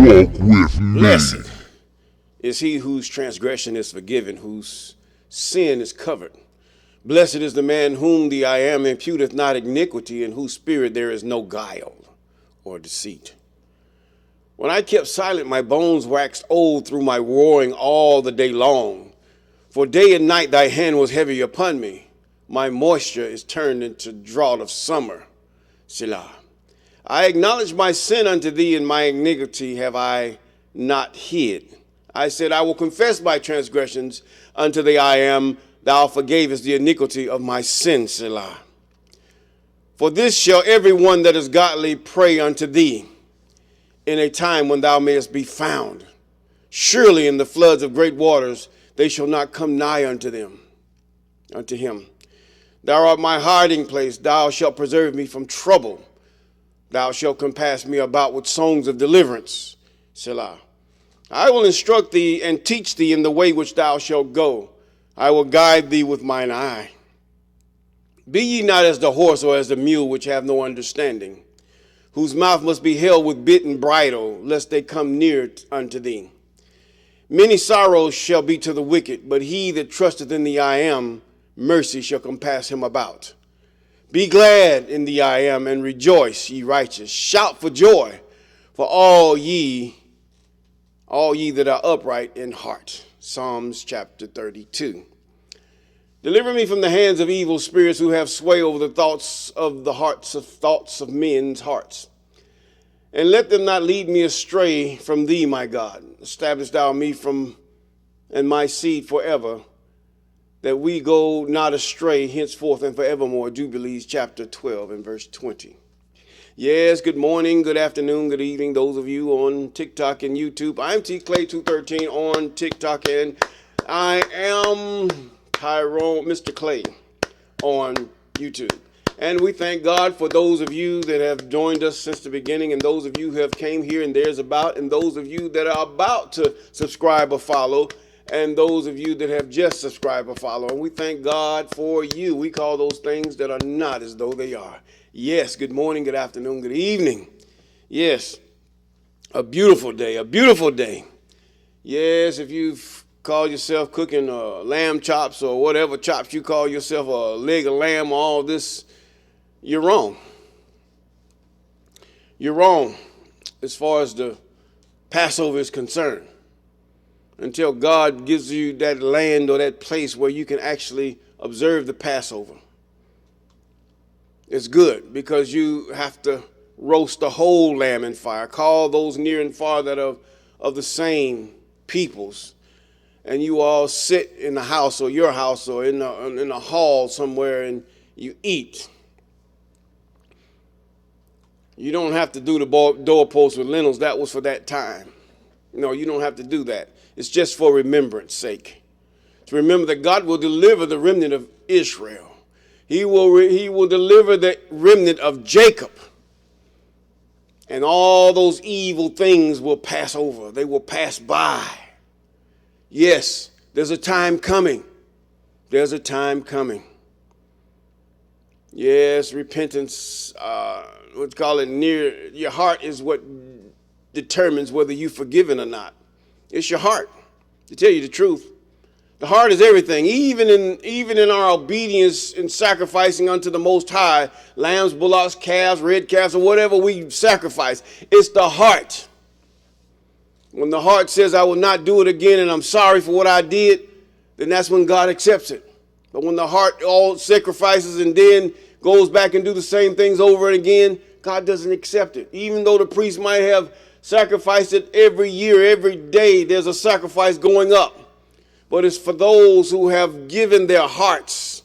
walk with me. Blessed is he whose transgression is forgiven, whose sin is covered. Blessed is the man whom the I am imputeth not iniquity, in whose spirit there is no guile or deceit. When I kept silent, my bones waxed old through my roaring all the day long. For day and night thy hand was heavy upon me. My moisture is turned into drought of summer. Selah. I acknowledge my sin unto thee, and my iniquity have I not hid. I said, I will confess my transgressions unto thee, I am. Thou forgavest the iniquity of my sin, Selah. For this shall every one that is godly pray unto thee in a time when thou mayest be found. Surely in the floods of great waters they shall not come nigh unto him. Thou art my hiding place. Thou shalt preserve me from trouble. Thou shalt compass me about with songs of deliverance. Selah. I will instruct thee and teach thee in the way which thou shalt go. I will guide thee with mine eye. Be ye not as the horse or as the mule which have no understanding, whose mouth must be held with bit and bridle, lest they come near unto thee. Many sorrows shall be to the wicked, but he that trusteth in the I am, mercy shall compass him about. Be glad in the I am, and rejoice, ye righteous. Shout for joy, for all ye that are upright in heart. Psalms chapter 32. Deliver me from the hands of evil spirits who have sway over the thoughts of men's hearts. And let them not lead me astray from thee, my God. Establish thou me and my seed forever, that we go not astray henceforth and forevermore. Jubilees chapter 12 and verse 20. Yes, good morning, good afternoon, good evening, those of you on TikTok and YouTube. I'm T Clay 213 on TikTok, and I am Tyrone, Mr. Clay on YouTube. And we thank God for those of you that have joined us since the beginning, and those of you who have came here and there's about, and those of you that are about to subscribe or follow, and those of you that have just subscribed or followed. And we thank God for you. We call those things that are not as though they are. Yes, good morning, good afternoon, good evening. Yes, a beautiful day, a beautiful day. Yes, if you've called yourself cooking lamb chops or whatever chops you call yourself, a leg of lamb, all this, you're wrong. You're wrong as far as the Passover is concerned. Until God gives you that land or that place where you can actually observe the Passover. It's good because you have to roast the whole lamb in fire. Call those near and far that are of the same peoples. And you all sit in the house or your house or in a hall somewhere and you eat. You don't have to do the doorposts with lintels. That was for that time. No, you don't have to do that. It's just for remembrance sake. To remember that God will deliver the remnant of Israel. He will deliver the remnant of Jacob. And all those evil things will pass over. They will pass by. Yes, there's a time coming. There's a time coming. Yes, repentance, let's call it near your heart is what determines whether you're forgiven or not. It's your heart, to tell you the truth. The heart is everything. Even in our obedience in sacrificing unto the Most High, lambs, bullocks, calves, red calves, or whatever we sacrifice, it's the heart. When the heart says, I will not do it again and I'm sorry for what I did, then that's when God accepts it. But when the heart all sacrifices and then goes back and do the same things over and again, God doesn't accept it. Even though the priest might have sacrificed it every year, every day, there's a sacrifice going up. But it's for those who have given their hearts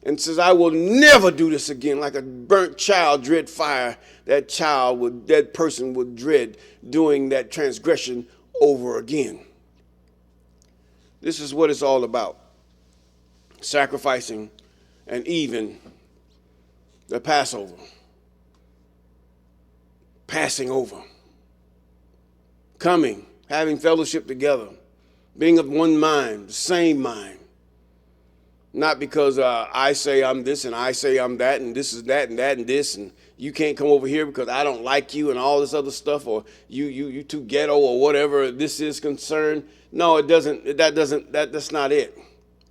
and says, I will never do this again. Like a burnt child dread fire, that person would dread doing that transgression over again. This is what it's all about. Sacrificing and even the Passover. Passing over. Coming, having fellowship together. Being of one mind, the same mind. Not because I say I'm this and I say I'm that and this is that and that and this and you can't come over here because I don't like you and all this other stuff, or you too ghetto or whatever this is concerned. No, it doesn't. That's not it.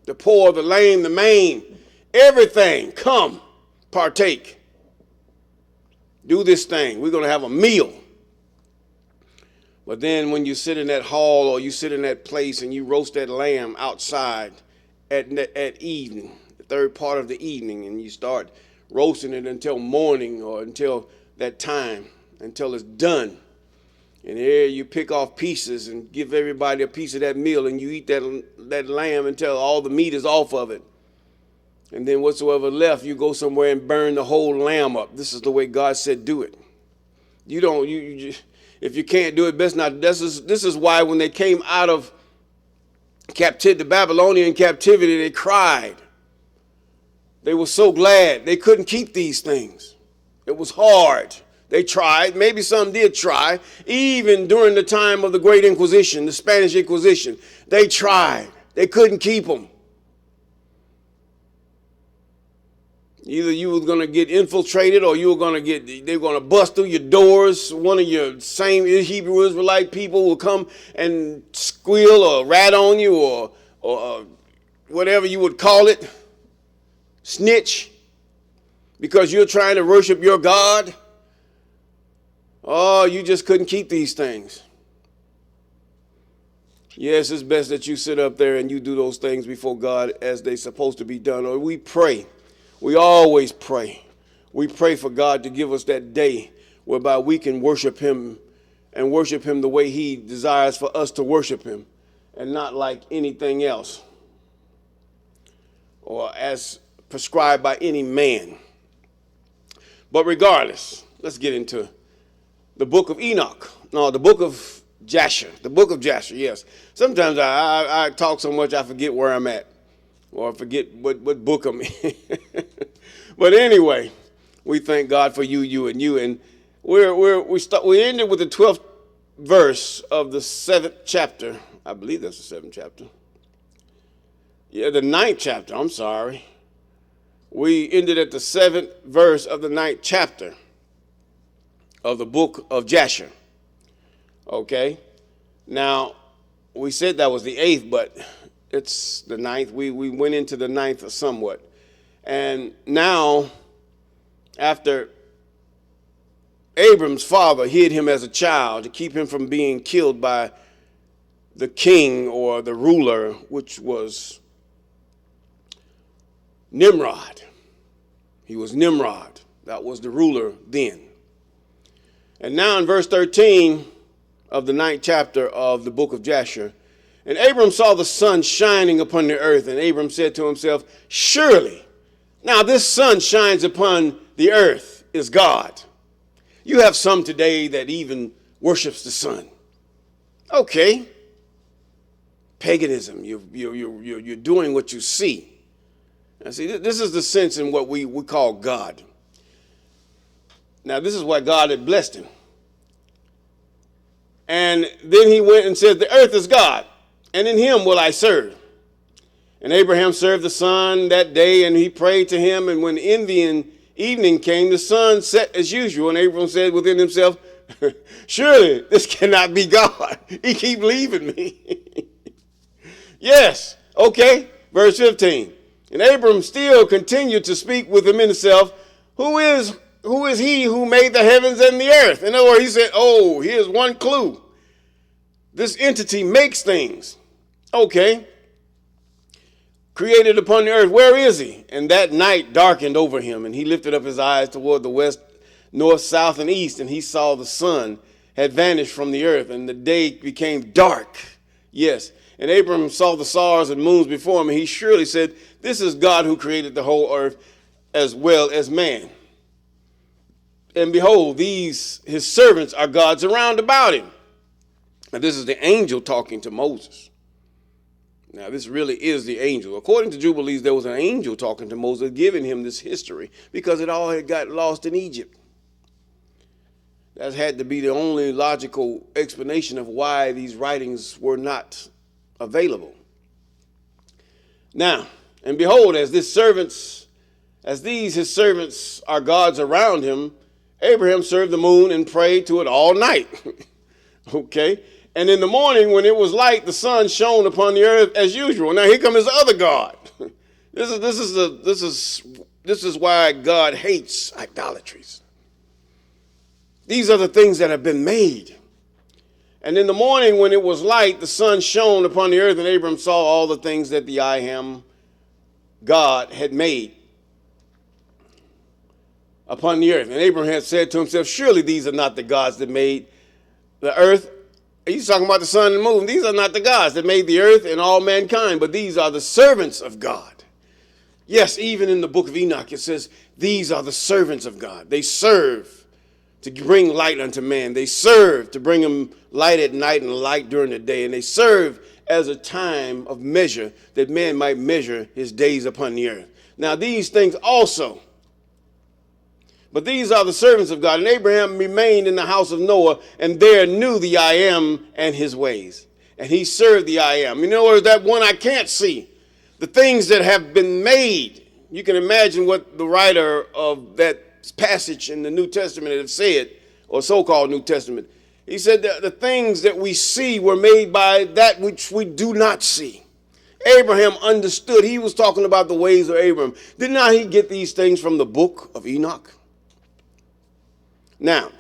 The poor, the lame, the maimed, everything, come, partake. Do this thing. We're going to have a meal. But then when you sit in that hall or you sit in that place and you roast that lamb outside at evening, the third part of the evening, and you start roasting it until morning or until that time, until it's done. And here you pick off pieces and give everybody a piece of that meal, and you eat that lamb until all the meat is off of it. And then whatsoever left, you go somewhere and burn the whole lamb up. This is the way God said do it. You don't, if you can't do it, best not. This is why when they came out of captivity, the Babylonian captivity, they cried. They were so glad. They couldn't keep these things. It was hard. They tried. Maybe some did try. Even during the time of the Great Inquisition, the Spanish Inquisition, they tried. They couldn't keep them. Either you were going to get infiltrated or they were going to bust through your doors. One of your same Hebrew Israelite people will come and squeal or rat on you or whatever you would call it. Snitch. Because you're trying to worship your God. Oh, you just couldn't keep these things. Yes, it's best that you sit up there and you do those things before God as they're supposed to be done. Or we pray. We always pray. We pray for God to give us that day whereby we can worship him and worship him the way he desires for us to worship him and not like anything else or as prescribed by any man. But regardless, let's get into the book of Enoch. No, the book of Jasher. The book of Jasher, yes. Sometimes I talk so much I forget where I'm at. Or I forget what book I'm in. But anyway, we thank God for you, and you. And we ended with the 12th verse of the 7th chapter. I believe that's the 7th chapter. Yeah, the 9th chapter. I'm sorry. We ended at the 7th verse of the 9th chapter of the book of Jasher. Okay. Now, we said that was the 8th, but it's the 9th. We went into the 9th somewhat. And now, after Abram's father hid him as a child to keep him from being killed by the king or the ruler, which was Nimrod. He was Nimrod. That was the ruler then. And now in verse 13 of the 9th chapter of the book of Jasher, and Abram saw the sun shining upon the earth, and Abram said to himself, surely, now this sun shines upon the earth is God. You have some today that even worships the sun. Okay. Paganism. You're doing what you see. Now see, this is the sense in what we call God. Now this is why God had blessed him. And then he went and said, the earth is God, and in him will I serve. And Abraham served the sun that day, and he prayed to him. And when evening came, the sun set as usual. And Abraham said within himself, surely this cannot be God. He keep leaving me. Yes. Okay. Verse 15. And Abram still continued to speak within himself, who is he who made the heavens and the earth? In other words, he said, oh, here's one clue. This entity makes things. Okay. Created upon the earth. Where is he? And that night darkened over him, and he lifted up his eyes toward the west, north, south, and east, and he saw the sun had vanished from the earth, and the day became dark. Yes. And Abram saw the stars and moons before him, and he surely said, this is God who created the whole earth as well as man. And behold, these his servants are gods around about him. And this is the angel talking to Moses. Now, this really is the angel. According to Jubilees, there was an angel talking to Moses, giving him this history, because it all had got lost in Egypt. That had to be the only logical explanation of why these writings were not available. Now, And behold, as these his servants are gods around him, Abraham served the moon and prayed to it all night. Okay. And in the morning, when it was light, the sun shone upon the earth as usual. Now here comes his other god. This is why God hates idolatries. These are the things that have been made. And in the morning, when it was light, the sun shone upon the earth, and Abraham saw all the things that the I am God had made upon the earth. And Abraham had said to himself, surely these are not the gods that made the earth. He's talking about the sun and the moon. These are not the gods that made the earth and all mankind, but these are the servants of God. Yes, even in the book of Enoch, it says, these are the servants of God. They serve to bring light unto man. They serve to bring him light at night and light during the day. And they serve as a time of measure that man might measure his days upon the earth. Now these things also, but these are the servants of God. And Abraham remained in the house of Noah, and there knew the I am and his ways. And he served the I am. You know, that one I can't see. The things that have been made. You can imagine what the writer of that passage in the New Testament have said, or so-called New Testament. He said that the things that we see were made by that which we do not see. Abraham understood. He was talking about the ways of Abraham. Did not he get these things from the book of Enoch? Now,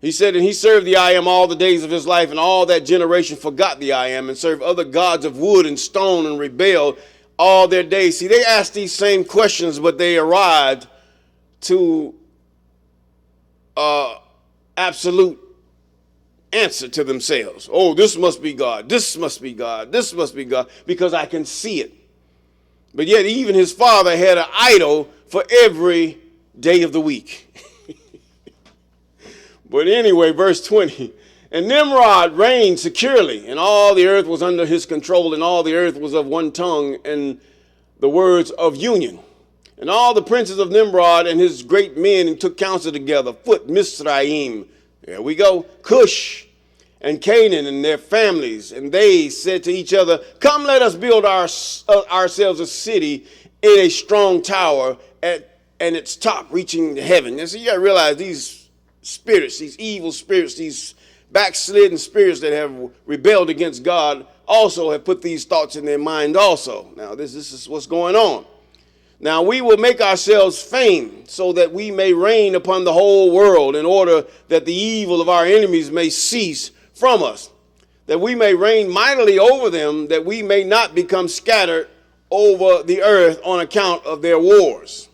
he said, and he served the I am all the days of his life, and all that generation forgot the I am and served other gods of wood and stone and rebelled all their days. See, they asked these same questions, but they arrived to absolute answer to themselves. Oh, this must be God. This must be God. This must be God, because I can see it. But yet even his father had an idol for every day of the week. But anyway, verse 20, and Nimrod reigned securely, and all the earth was under his control, and all the earth was of one tongue, and the words of union. And all the princes of Nimrod and his great men took counsel together, Phut, Mizraim, there we go, Cush, and Canaan and their families. And they said to each other, come, let us build ourselves a city in a strong tower and its top reaching to heaven. And so you got to realize these spirits, these evil spirits, these backslidden spirits that have rebelled against God also have put these thoughts in their mind also. Now, this is what's going on. Now, we will make ourselves famed so that we may reign upon the whole world, in order that the evil of our enemies may cease from us, that we may reign mightily over them, that we may not become scattered over the earth on account of their wars.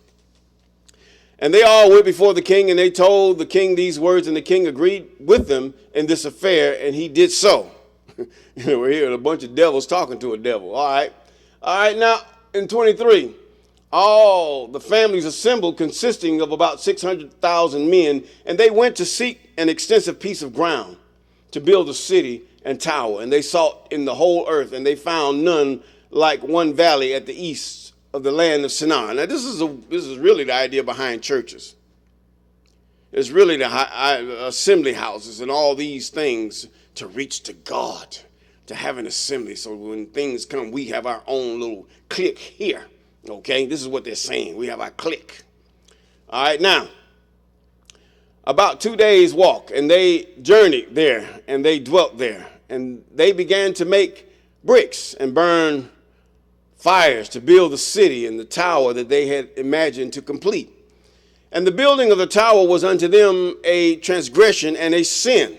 And they all went before the king, and they told the king these words, and the king agreed with them in this affair, and he did so. We're hearing a bunch of devils talking to a devil. All right, now in 23, all the families assembled, consisting of about 600,000 men, and they went to seek an extensive piece of ground to build a city and tower. And they sought in the whole earth, and they found none like one valley at the east of the land of Shinar. Now, this is really the idea behind churches. It's really the assembly houses and all these things to reach to God, to have an assembly. So when things come, we have our own little clique here. Okay, this is what they're saying. We have our clique. All right, now, about 2 days' walk, and they journeyed there, and they dwelt there. And they began to make bricks and burn fires to build the city and the tower that they had imagined to complete. And the building of the tower was unto them a transgression and a sin.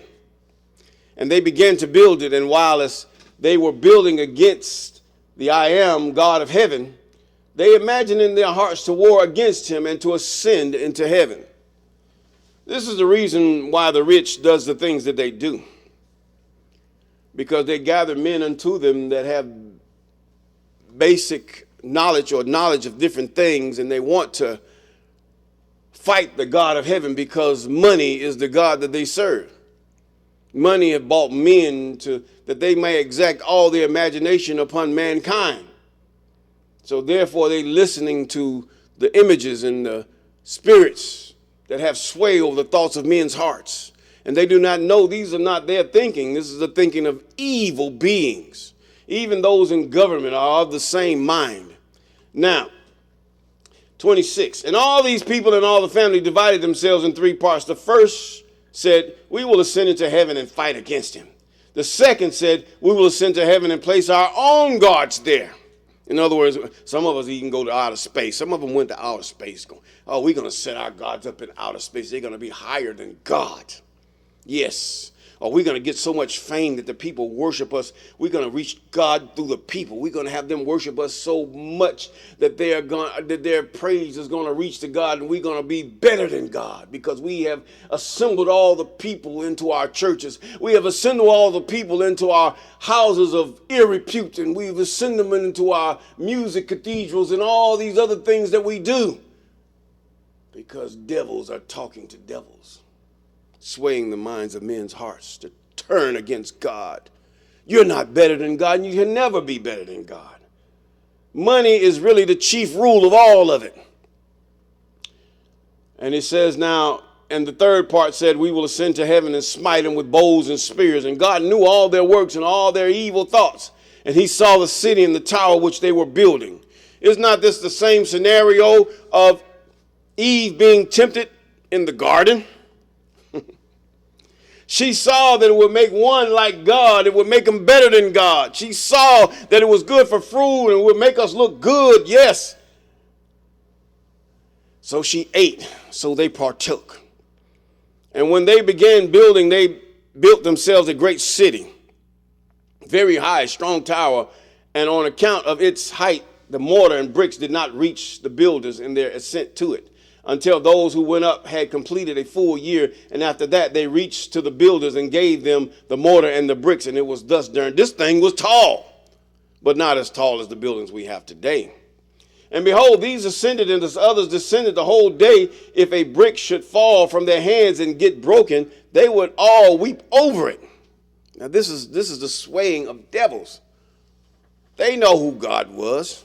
And they began to build it, and while as they were building against the I am God of heaven, they imagined in their hearts to war against him and to ascend into heaven. This is the reason why the rich does the things that they do. Because they gather men unto them that have basic knowledge or knowledge of different things, and they want to fight the God of heaven because money is the God that they serve. Money have bought men that they may exact all their imagination upon mankind. So therefore they listening to the images and the spirits that have sway over the thoughts of men's hearts. And they do not know these are not their thinking. This is the thinking of evil beings. Even those in government are of the same mind. Now, 26. And all these people and all the family divided themselves in three parts. The first said, we will ascend into heaven and fight against him. The second said, we will ascend to heaven and place our own gods there. In other words, some of us even go to outer space. Some of them went to outer space. Oh, we're going to set our gods up in outer space. They're going to be higher than God. Yes. Or we're going to get so much fame that the people worship us. We're going to reach God through the people. We're going to have them worship us so much that their praise is going to reach to God, and we're going to be better than God because we have assembled all the people into our churches. We have assembled all the people into our houses of ill repute, and we've assembled them into our music cathedrals and all these other things that we do because devils are talking to devils, swaying the minds of men's hearts to turn against God. You're not better than God, and you can never be better than God. Money is really the chief rule of all of it. And it says now, and the third part said, we will ascend to heaven and smite them with bows and spears. And God knew all their works and all their evil thoughts. And he saw the city and the tower which they were building. Is not this the same scenario of Eve being tempted in the garden? She saw that it would make one like God. It would make them better than God. She saw that it was good for fruit and would make us look good. Yes. So she ate. So they partook. And when they began building, they built themselves a great city, very high, strong tower. And on account of its height, the mortar and bricks did not reach the builders in their ascent to it, until those who went up had completed a full year. And after that, they reached to the builders and gave them the mortar and the bricks. And it was thus done. This thing was tall, but not as tall as the buildings we have today. And behold, these ascended and the others descended the whole day. If a brick should fall from their hands and get broken, they would all weep over it. Now, this is the swaying of devils. They know who God was.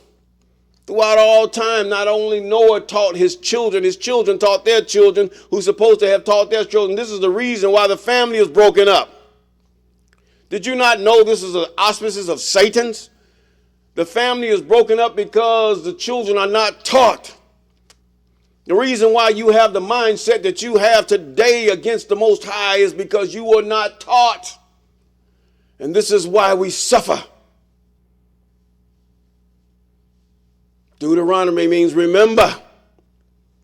Throughout all time, not only Noah taught his children taught their children, who's supposed to have taught their children. This is the reason why the family is broken up. Did you not know this is the auspices of Satan's? The family is broken up because the children are not taught. The reason why you have the mindset that you have today against the Most High is because you were not taught. And this is why we suffer. Deuteronomy means remember.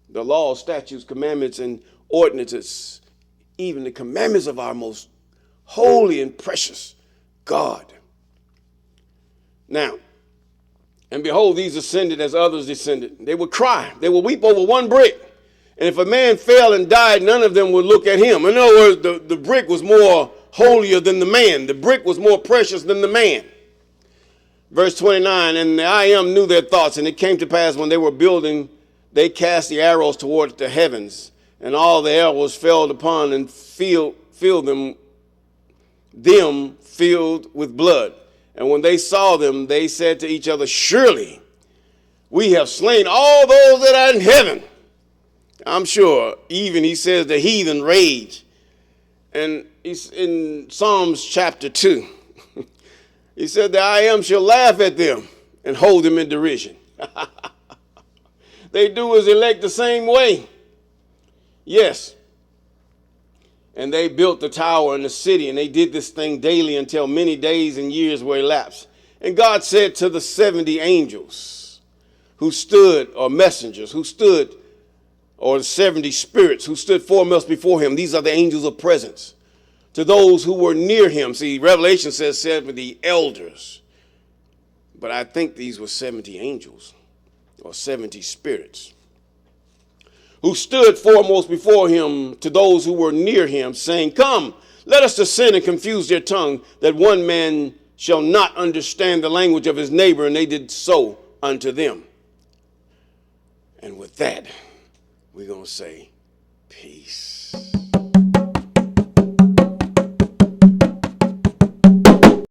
The law, statutes, commandments, and ordinances, even the commandments of our most holy and precious God. Now, and behold, these ascended as others descended. They would cry. They would weep over one brick. And if a man fell and died, none of them would look at him. In other words, the brick was more holier than the man. The brick was more precious than the man. Verse 29, and the I Am knew their thoughts, and it came to pass when they were building, they cast the arrows toward the heavens, and all the arrows fell upon and filled them filled with blood. And when they saw them, they said to each other, surely we have slain all those that are in heaven. I'm sure even, he says, the heathen rage. And he's in Psalms chapter 2. He said the I Am shall laugh at them and hold them in derision. They do as elect the same way. Yes. And they built the tower and the city, and they did this thing daily until many days and years were elapsed. And God said to the 70 angels who stood, or messengers who stood, or the 70 spirits who stood foremost before him, these are the angels of presence, to those who were near him. See, Revelation says 70 elders, but I think these were 70 angels or 70 spirits who stood foremost before him, to those who were near him, saying, come, let us descend and confuse their tongue, that one man shall not understand the language of his neighbor. And they did so unto them. And with that, we're going to say peace.